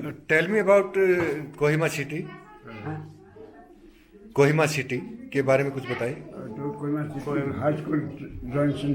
Tell me about Kohima city. Kohima city के बारे में कुछ बताइए। तो कोई high school Johnson,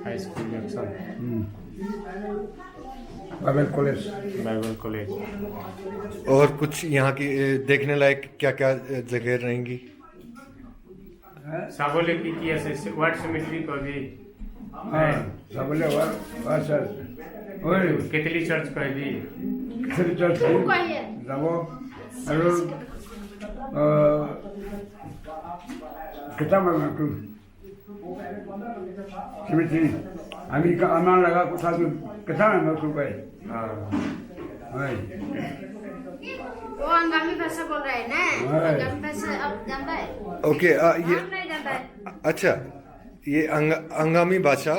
high school junction, Bible college. और कुछ यहाँ की देखने लायक क्या क्या जगह रहेंगी? सबले की ऐसे वाट सिमेट्री कभी हाँ सबले ওই केतली चर्च कह दी চর্চ যাব আৰু কেইটামান একটু সিমেট্রি আমি আমার লাগা কথা কেইটামান একটু কই হয়। वो अंगामी भाषा बोल रहा है ना, अंगामी भाषा अब जानता है? ओके ये हम नहीं जानता है। अच्छा, ये अंगामी भाषा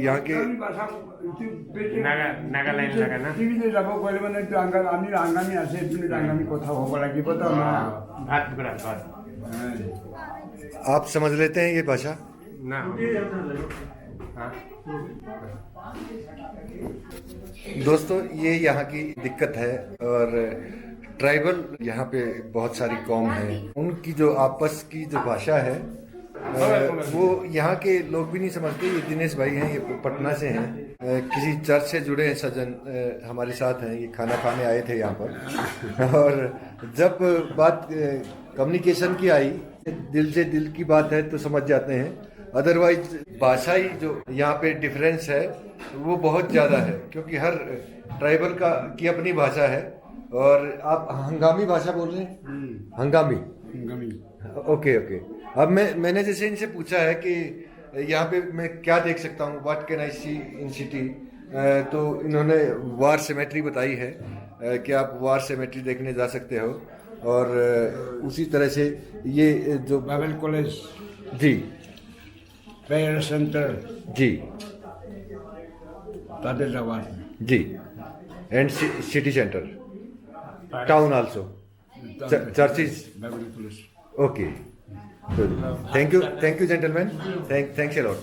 यहाँ के ভাষা नागालैंड लगा ना টিভিতে যাব কইলে মানে একটু আমি আঙ্গামি আছে তুমি আঙ্গামি কথা হব লাগিব তো না। भात गुड़ा भात आप समझ लेते हैं ये भाषा? ना हाँ दोस्तों, ये यहाँ की दिक्कत है। और ट्राइबल यहाँ पे बहुत सारी कौम है, उनकी जो आपस की जो भाषा है वो यहाँ के लोग भी नहीं समझते। ये दिनेश भाई हैं, ये पटना से हैं, किसी चर्च से जुड़े हैं सज्जन, हमारे साथ हैं। ये खाना खाने आए थे यहाँ पर। और जब बात कम्युनिकेशन की आई, दिल से दिल की बात है तो समझ जाते हैं। अदरवाइज भाषाई जो यहाँ पे डिफरेंस है वो बहुत ज़्यादा है, क्योंकि हर ट्राइबल का की अपनी भाषा है। और आप हंगामी भाषा बोल रहे हैं? हंगामी। Okay okay. अब मैंने जैसे इनसे पूछा है कि यहाँ पे मैं क्या देख सकता हूँ, what can I see in city, तो इन्होंने वार सेमेट्री बताई है कि आप वार सेमेट्री देखने जा सकते हो। और उसी तरह से ये जो बाइबल कॉलेज जी प्रेयर सेंटर जी তাদের যাওয়ার जी and city centre town also churches. Bible college. Okay, thank you gentleman, thanks a lot.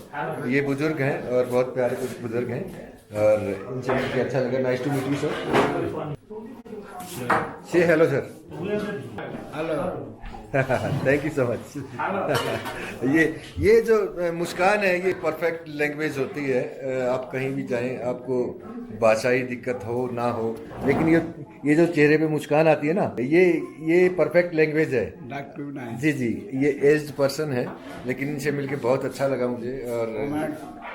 ये बुजुर्ग हैं और बहुत प्यारे कुछ बुजुर्ग हैं, और इनसे मिलकर अच्छा लगा। Nice to meet you sir. Say hello sir. Hello thank you so much. ये जो मुस्कान है ये परफेक्ट लैंग्वेज होती है। आप कहीं भी जाएं, आपको भाषाई दिक्कत हो ना हो, लेकिन ये जो चेहरे पे मुस्कान आती है ना, ये परफेक्ट लैंग्वेज है। डॉक्टर नहीं जी जी, ये एज्ड पर्सन है, लेकिन इनसे मिलके बहुत अच्छा लगा मुझे। और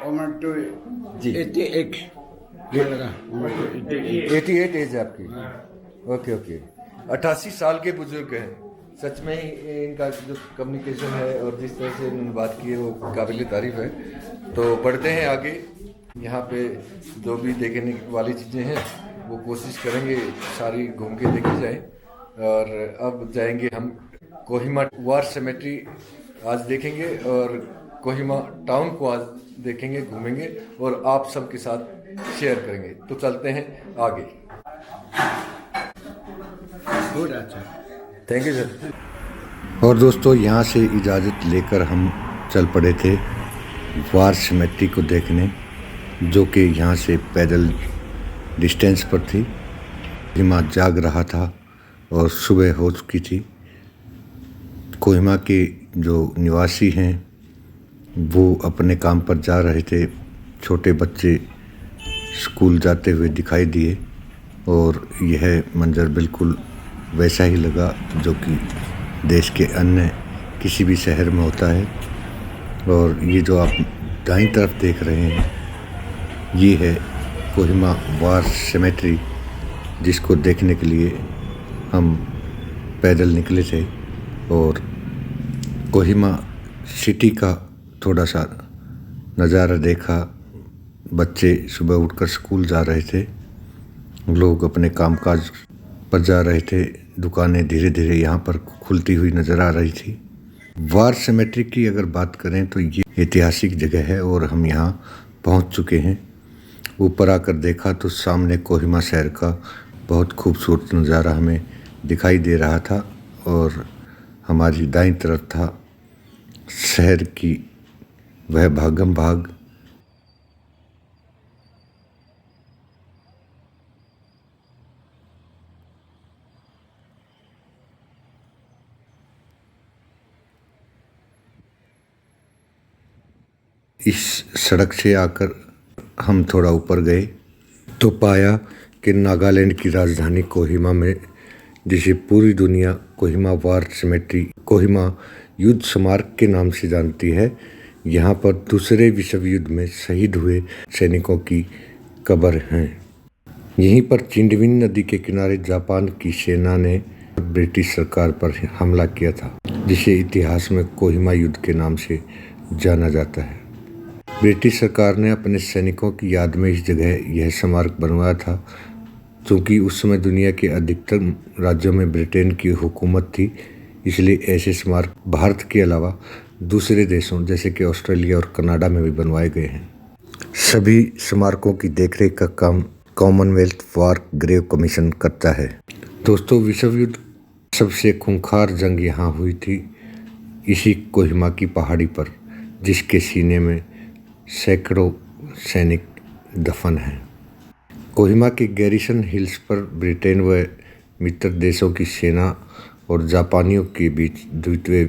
उम्र तो जी 88 ये लगा। 88 एज है आपकी? Okay okay. 88 साल के बुजुर्ग हैं। सच में ही इनका जो कम्युनिकेशन है और जिस तरह से इन्होंने बात की है वो काबिल तारीफ है। तो बढ़ते हैं आगे। यहाँ पे जो भी देखने वाली चीज़ें हैं वो कोशिश करेंगे सारी घूम के देखी जाए। और अब जाएंगे हम कोहिमा वार सेमेट्री आज देखेंगे, और कोहिमा टाउन को आज देखेंगे, घूमेंगे और आप सबके साथ शेयर करेंगे। तो चलते हैं आगे। बहुत अच्छा। Thank you sir. और दोस्तों, यहाँ से इजाज़त लेकर हम चल पड़े थे वार सेमेट्री को देखने, जो कि यहाँ से पैदल डिस्टेंस पर थी। कोहिमा जाग रहा था और सुबह हो चुकी थी। कोहिमा के जो निवासी हैं वो अपने काम पर जा रहे थे। छोटे बच्चे स्कूल जाते हुए दिखाई दिए, और यह मंजर बिल्कुल वैसा ही लगा जो कि देश के अन्य किसी भी शहर में होता है। और ये जो आप दाईं तरफ देख रहे हैं ये है कोहिमा वार सेमेट्री, जिसको देखने के लिए हम पैदल निकले थे। और कोहिमा सिटी का थोड़ा सा नज़ारा देखा। बच्चे सुबह उठकर स्कूल जा रहे थे, लोग अपने कामकाज पर जा रहे थे, दुकानें धीरे धीरे यहाँ पर खुलती हुई नज़र आ रही थी। वार सेमेट्री की अगर बात करें तो ये ऐतिहासिक जगह है और हम यहाँ पहुँच चुके हैं। ऊपर आकर देखा तो सामने कोहिमा शहर का बहुत खूबसूरत नज़ारा हमें दिखाई दे रहा था, और हमारी दाईं तरफ था शहर की वह भागम भाग। इस सड़क से आकर हम थोड़ा ऊपर गए तो पाया कि नागालैंड की राजधानी कोहिमा में, जिसे पूरी दुनिया कोहिमा वार सिमेट्री, कोहिमा युद्ध स्मारक के नाम से जानती है, यहाँ पर दूसरे विश्व युद्ध में शहीद हुए सैनिकों की कब्र हैं। यहीं पर चिंडविन नदी के किनारे जापान की सेना ने ब्रिटिश सरकार पर हमला किया था, जिसे इतिहास में कोहिमा युद्ध के नाम से जाना जाता है। ब्रिटिश सरकार ने अपने सैनिकों की याद में इस जगह यह स्मारक बनवाया था। चूँकि उस समय दुनिया के अधिकतर राज्यों में ब्रिटेन की हुकूमत थी, इसलिए ऐसे स्मारक भारत के अलावा दूसरे देशों जैसे कि ऑस्ट्रेलिया और कनाडा में भी बनवाए गए हैं। सभी स्मारकों की देखरेख का काम कॉमनवेल्थ वॉर ग्रेव कमीशन करता है। दोस्तों, विश्व युद्ध सबसे खूंखार जंग यहाँ हुई थी, इसी कोहिमा की पहाड़ी पर, जिसके सीने में सैकड़ों सैनिक दफन हैं। कोहिमा के गैरिसन हिल्स पर ब्रिटेन व मित्र देशों की सेना और जापानियों के बीच द्वितीय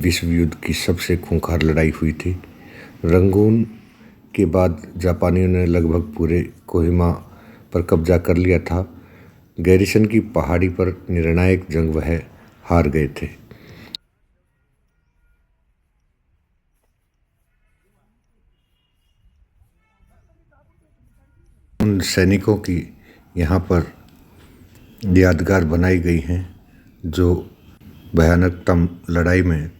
विश्व युद्ध की सबसे खूंखार लड़ाई हुई थी। रंगून के बाद जापानियों ने लगभग पूरे कोहिमा पर कब्जा कर लिया था। गैरिसन की पहाड़ी पर निर्णायक जंग वह हार गए थे। उन सैनिकों की यहाँ पर यादगार बनाई गई हैं जो भयानकतम लड़ाई में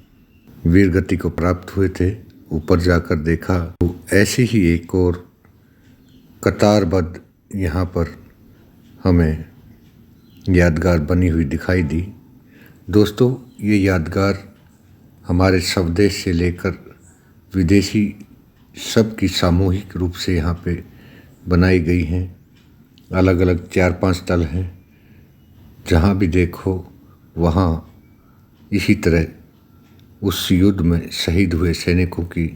वीरगति को प्राप्त हुए थे। ऊपर जाकर देखा तो ऐसी ही एक और कतारबद्ध यहाँ पर हमें यादगार बनी हुई दिखाई दी। दोस्तों, ये यादगार हमारे स्वदेश से लेकर विदेशी सब की सामूहिक रूप से यहाँ पे बनाई गई हैं। अलग अलग 4-5 तल हैं, जहाँ भी देखो वहाँ इसी तरह उस युद्ध में शहीद हुए सैनिकों की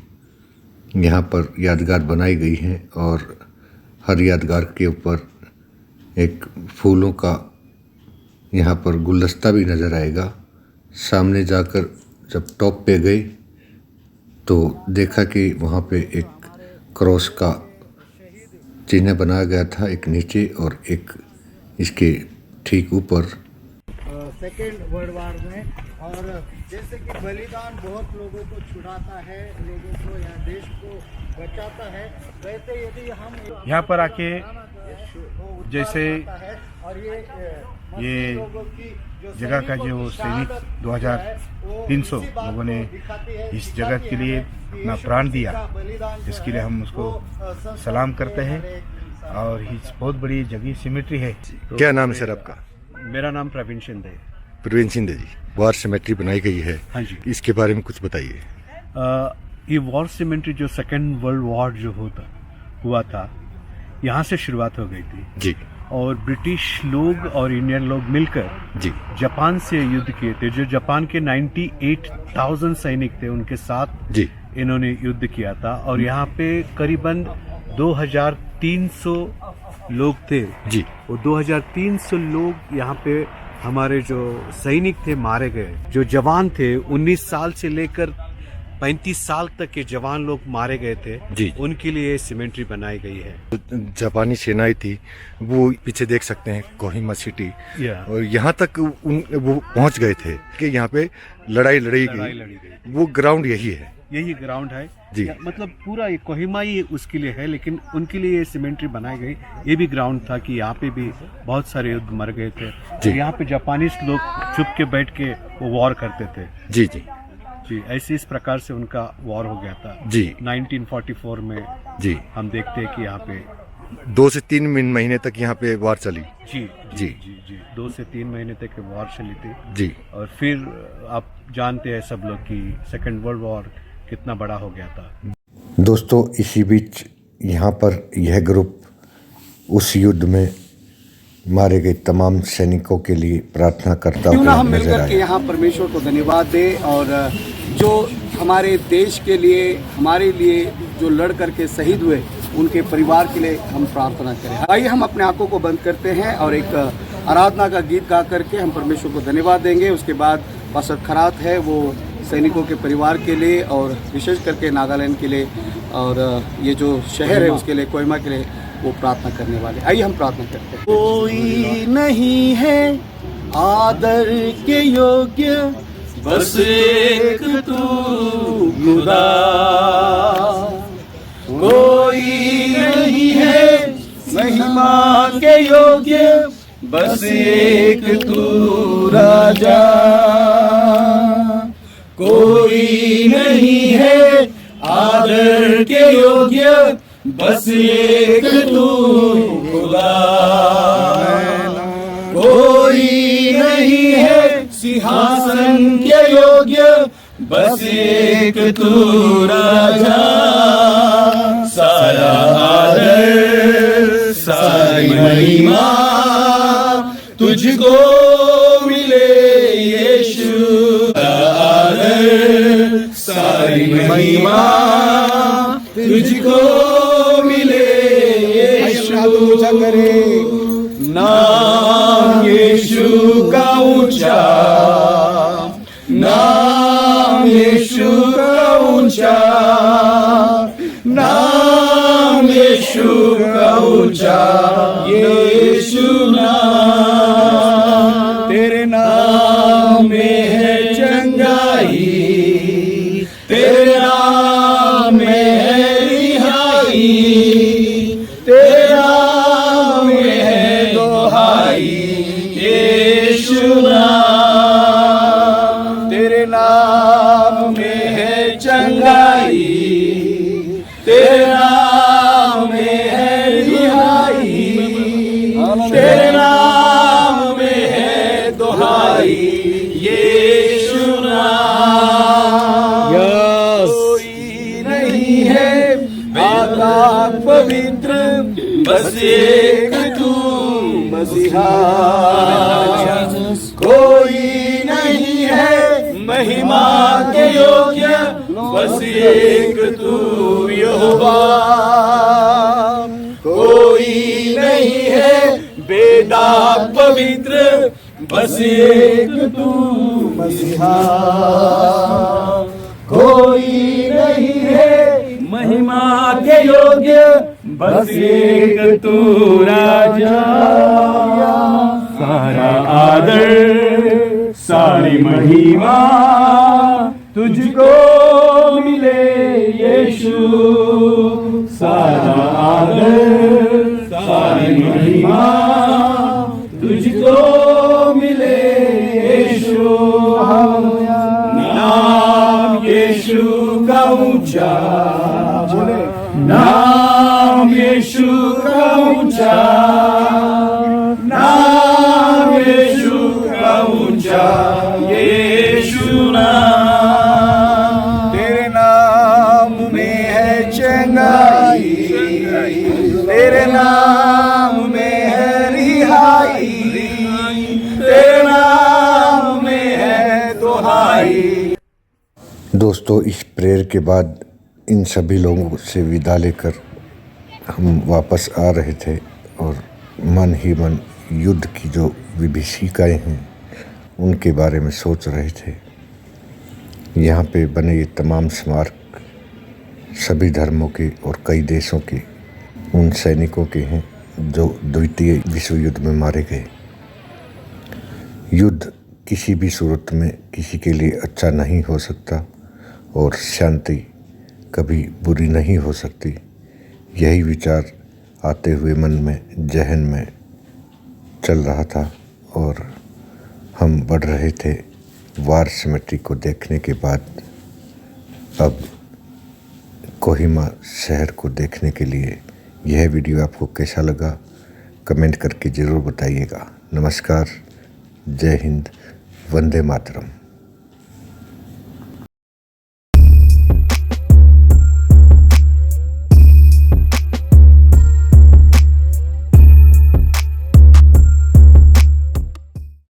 यहाँ पर यादगार बनाई गई हैं। और हर यादगार के ऊपर एक फूलों का यहाँ पर गुलदस्ता भी नज़र आएगा। सामने जाकर जब टॉप पे गए तो देखा कि वहाँ पे एक क्रॉस का चिन्ह बनाया गया था, एक नीचे और एक इसके ठीक ऊपर। सेकेंड वर्ल्ड वार में, और जैसे कि बलिदान बहुत लोगों को छुड़ाता है, लोगों को या देश को बचाता है, वैसे यदि हम यहाँ पर आके जैसे ये जगह का जो सैनिक 2300 लोगों ने इस जगह के लिए अपना प्राण दिया, इसके लिए हम उसको सलाम करते हैं। और इस बहुत बड़ी जगह सिमेट्री है। क्या नाम है सर आपका? मेरा नाम प्रवीण शिंदे। प्रवीण शिंदे जी, वार सिमेट्री बनाई गई है, हाँ जी, इसके बारे में कुछ बताइए। ये वॉर सिमेट्री जो सेकेंड वर्ल्ड वॉर जो हुआ था, यहाँ से शुरुआत हो गई थी जी। और ब्रिटिश लोग और इंडियन लोग मिलकर जी जापान से युद्ध किए थे। जो जापान के 98,000 सैनिक थे, उनके साथ जी इन्होंने युद्ध किया था। और यहाँ पे करीबन 2300 लोग थे जी। वो 2300 लोग यहाँ पे हमारे जो सैनिक थे मारे गए। जो जवान थे 19 साल से लेकर 35 साल तक के जवान लोग मारे गए थे जी। उनके लिए सिमेट्री बनाई गई है। जापानी सेनाएं थी, वो पीछे देख सकते हैं कोहिमा सिटी, और यहाँ तक वो पहुँच गए थे कि यहाँ पे लड़ाई लड़ी गई। वो ग्राउंड यही है, यही ग्राउंड है जी। मतलब पूरा ये कोहिमा ही उसके लिए है, लेकिन उनके लिए ये सिमेट्री बनाई गई। ये भी ग्राउंड था कि यहाँ पे भी बहुत सारे युद्ध मर गए थे। जी। यहाँ पे जापानीज लोग चुप के बैठ के वो वॉर करते थे जी जी जी। ऐसे इस प्रकार से उनका वॉर हो गया था जी। 1944 में जी। हम देखते हैं कि यहाँ पे 2 से 3 महीने तक यहाँ पे वार चली जी जी। जी जी 2 से 3 महीने तक वॉर चली थी जी। और फिर आप जानते हैं सब लोग कि सेकेंड वर्ल्ड वॉर कितना बड़ा हो गया था। दोस्तों, इसी बीच यहाँ पर यह ग्रुप उस युद्ध में मारे गए तमाम सैनिकों के लिए प्रार्थना करता क्यों ना हुआ हम नजर मिलकर के आया। यहाँ परमेश्वर को धन्यवाद दें, और जो हमारे देश के लिए, हमारे लिए जो लड़ करके शहीद हुए, उनके परिवार के लिए हम प्रार्थना करें। आइए हम अपने आंखों को बंद करते हैं और एक आराधना का गीत गा करके हम परमेश्वर को धन्यवाद देंगे। उसके बाद पास्टर खरात है, वो सैनिकों के परिवार के लिए और विशेष करके नागालैंड के लिए और ये जो शहर है उसके लिए, कोहिमा के लिए वो प्रार्थना करने वाले। आइए हम प्रार्थना करते हैं। कोई नहीं है आदर के योग्य, बस एक तू खुदा। कोई नहीं है महिमा के योग्य, बस एक तू राजा। कोई नहीं है आदर के योग्य, बस एक तू खुदा। कोई नहीं है सिंहासन के योग्य, बस एक तू राजा। सारा आदर सारी महिमा तुझको मिले यीशु। सारा आदर सारी महिमा तुझको मिले यीशु। नाम यीशु का ऊंचा, नाम यीशु का ऊंचा, नाम यीशु का ऊंचा। यीशु नाम, तेरे नाम में है चंगाई, तेरे नाम में है रिहाई, तेरे नाम में है दोहाई। यीशु नाम, तेरे नाम में है चंगाई, तेरे नाम में है रिहाई, तेरे नाम में है दोहाई। यीशु नाम। कोई नहीं है पाक पवित्र, बस एक तू मसीहा। कोई नहीं है महिमा के योग्य, बस एक तू यहोवा। कोई नहीं है बेदाग पवित्र, बस एक तू मसीहा। कोई नहीं है महिमा के योग्य, बस एक तू राजा। सारा आदर सारी महिमा तुझको मिले यीशु। सारा आदर सारी महिमा तुझको मिले यीशु। नाम यीशु का ऊंचा, नाम यीशु का ऊंचा, नाम यीशु का ऊंचा। यीशु नाम, तेरे नाम में है चंगाई, तेरे नाम में है रिहाई, तेरे नाम में है दोहाई। दोस्तों, इस प्रेयर के बाद इन सभी लोगों से विदा लेकर हम वापस आ रहे थे और मन ही मन युद्ध की जो विभीषिकाएँ हैं उनके बारे में सोच रहे थे। यहाँ पे बने ये तमाम स्मारक सभी धर्मों के और कई देशों के उन सैनिकों के हैं जो द्वितीय विश्व युद्ध में मारे गए। युद्ध किसी भी सूरत में किसी के लिए अच्छा नहीं हो सकता और शांति कभी बुरी नहीं हो सकती। यही विचार आते हुए मन में, जहन में चल रहा था और हम बढ़ रहे थे वार सिमेट्री को देखने के बाद अब कोहिमा शहर को देखने के लिए। यह वीडियो आपको कैसा लगा कमेंट करके ज़रूर बताइएगा। नमस्कार, जय हिंद, वंदे मातरम।